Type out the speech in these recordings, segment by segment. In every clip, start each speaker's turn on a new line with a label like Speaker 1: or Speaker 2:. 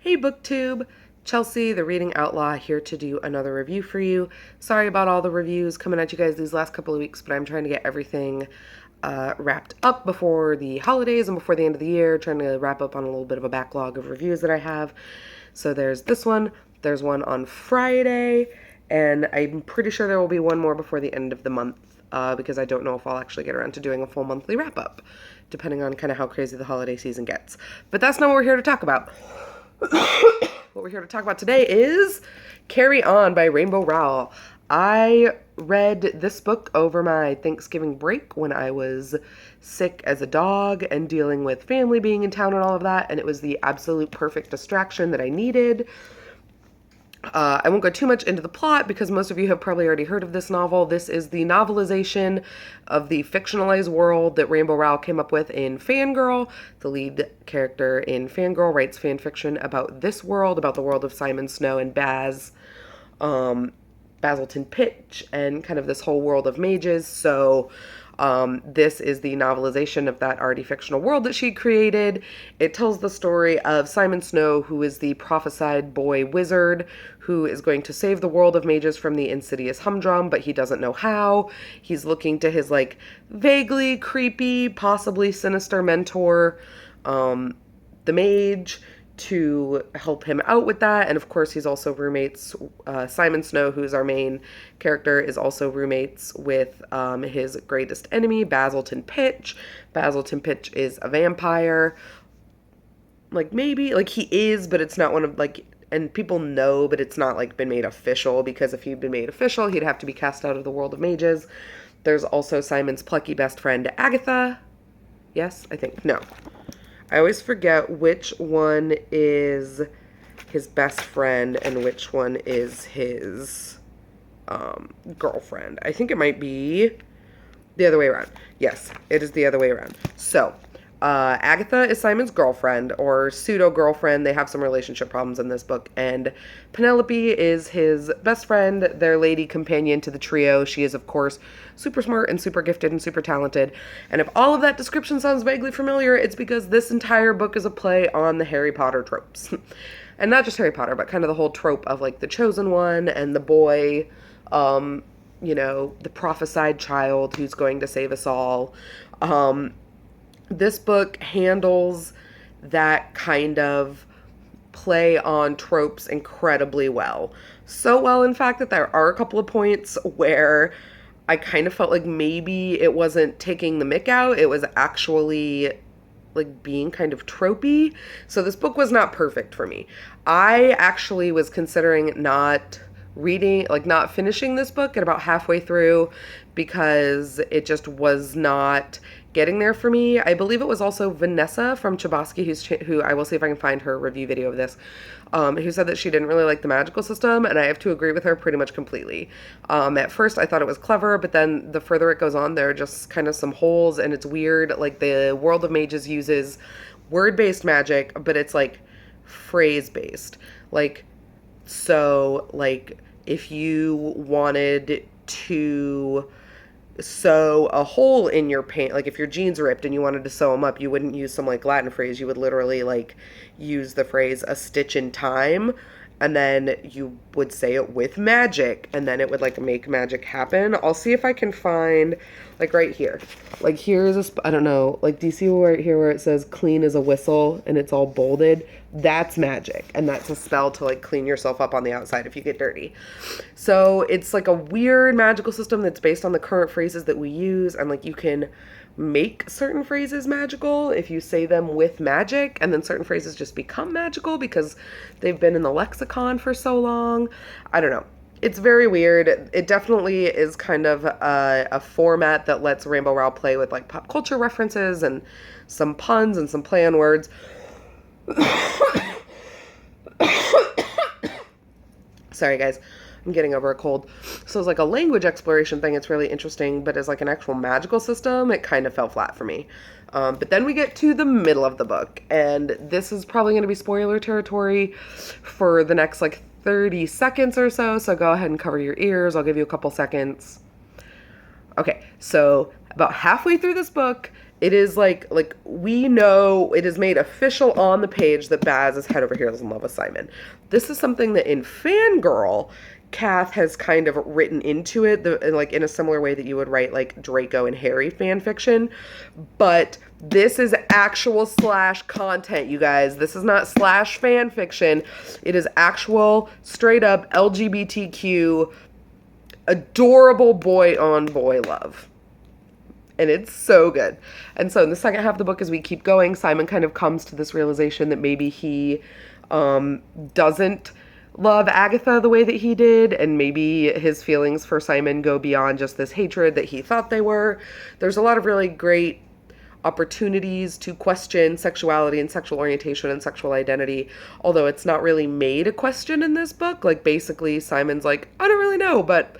Speaker 1: Hey BookTube, Chelsea, the Reading Outlaw, here to do another review for you. Sorry about all the reviews coming at you guys these last couple of weeks, but I'm trying to get everything wrapped up before the holidays and before the end of the year, trying to wrap up on a little bit of a backlog of reviews that I have. So there's this one, there's one on Friday, and I'm pretty sure there will be one more before the end of the month. Because I don't know if I'll actually get around to doing a full monthly wrap-up, depending on kind of how crazy the holiday season gets. But that's not what we're here to talk about. What we're here to talk about today is Carry On by Rainbow Rowell. I read this book over my Thanksgiving break when I was sick as a dog and dealing with family being in town and all of that, and it was the absolute perfect distraction that I needed. I won't go too much into the plot because most of you have probably already heard of this novel. This is the novelization of the fictionalized world that Rainbow Rowell came up with in Fangirl. The lead character in Fangirl writes fan fiction about this world, about the world of Simon, Snow, and Baz, Basilton Pitch, and kind of this whole world of mages. So this is the novelization of that already fictional world that she created. It tells the story of Simon Snow, who is the prophesied boy wizard who is going to save the world of mages from the insidious humdrum, but he doesn't know how. He's looking to his vaguely creepy, possibly sinister mentor, the mage, to help him out with that. And of course, he's also roommates. Simon Snow, who's our main character, is also roommates with his greatest enemy, Basilton Pitch. Basilton Pitch is a vampire. Maybe he is, but it's not one of and people know, but it's not been made official, because if he'd been made official, he'd have to be cast out of the world of mages. There's also Simon's plucky best friend, Agatha. Yes, I think. No. I always forget which one is his best friend and which one is his girlfriend. I think it might be the other way around. Yes, it is the other way around. So, Agatha is Simon's girlfriend, or pseudo-girlfriend. They have some relationship problems in this book. And Penelope is his best friend, their lady companion to the trio. She is, of course, super smart and super gifted and super talented. And if all of that description sounds vaguely familiar, it's because this entire book is a play on the Harry Potter tropes. And not just Harry Potter, but kind of the whole trope of the chosen one and the boy, the prophesied child who's going to save us all. This book handles that kind of play on tropes incredibly well. So well, in fact, that there are a couple of points where I kind of felt like maybe it wasn't taking the mick out. It was actually being kind of tropey. So this book was not perfect for me. I actually was considering not finishing this book at about halfway through, because it just was not getting there for me. I believe it was also Vanessa from Chbosky, who I will see if I can find her review video of this, who said that she didn't really like the magical system, and I have to agree with her pretty much completely. At first I thought it was clever, but then the further it goes on, there are just kind of some holes, and it's weird. The World of Mages uses word-based magic, but it's phrase-based. If you wanted to sew a hole in your pant, if your jeans ripped and you wanted to sew them up, you wouldn't use some Latin phrase. You would literally use the phrase "a stitch in time," and then you would say it with magic, and then it would make magic happen. I'll see if I can find right here. Here's I don't know, do you see right here where it says "clean as a whistle" and it's all bolded? That's magic, and that's a spell to clean yourself up on the outside if you get dirty. So it's a weird magical system that's based on the current phrases that we use, and you can make certain phrases magical if you say them with magic, and then certain phrases just become magical because they've been in the lexicon for so long. I don't know. It's very weird. It definitely is kind of a format that lets Rainbow Rowell play with pop culture references and some puns and some play on words. Sorry guys, I'm getting over a cold. So it's a language exploration thing, it's really interesting, but as an actual magical system, it kind of fell flat for me. But then we get to the middle of the book, and this is probably going to be spoiler territory for the next 30 seconds or so go ahead and cover your ears. I'll give you a couple seconds. Okay, so about halfway through this book, It is like we know it is made official on the page that Baz is head over heels in love with Simon. This is something that in Fangirl, Kath has kind of written into it, like in a similar way that you would write like Draco and Harry fan fiction. But this is actual slash content, you guys. This is not slash fan fiction. It is actual, straight up LGBTQ, adorable boy on boy love. And it's so good. And so in the second half of the book, as we keep going, Simon kind of comes to this realization that maybe he doesn't love Agatha the way that he did, and maybe his feelings for Simon go beyond just this hatred that he thought they were. There's a lot of really great opportunities to question sexuality and sexual orientation and sexual identity, although it's not really made a question in this book. Like, basically, Simon's like, I don't really know, but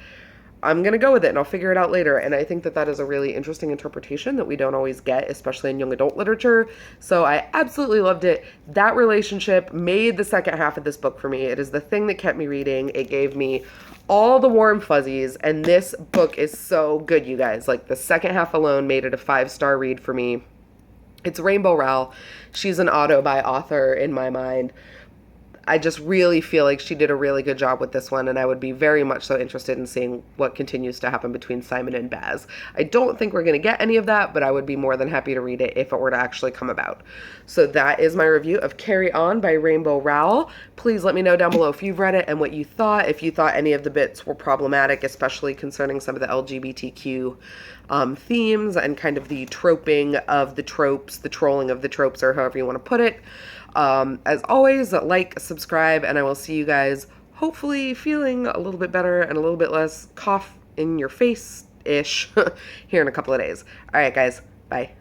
Speaker 1: I'm going to go with it and I'll figure it out later. And I think that that is a really interesting interpretation that we don't always get, especially in young adult literature. So I absolutely loved it. That relationship made the second half of this book for me. It is the thing that kept me reading. It gave me all the warm fuzzies. And this book is so good, you guys. Like, the second half alone made it a 5-star read for me. It's Rainbow Rowell. She's an auto-buy author in my mind. I just really feel like she did a really good job with this one, and I would be very much so interested in seeing what continues to happen between Simon and Baz. I don't think we're going to get any of that, but I would be more than happy to read it if it were to actually come about. So that is my review of Carry On by Rainbow Rowell. Please let me know down below if you've read it and what you thought, if you thought any of the bits were problematic, especially concerning some of the LGBTQ themes and kind of the troping of the tropes, the trolling of the tropes, or however you want to put it. As always, like, subscribe, and I will see you guys hopefully feeling a little bit better and a little bit less cough in your face-ish here in a couple of days. All right, guys. Bye.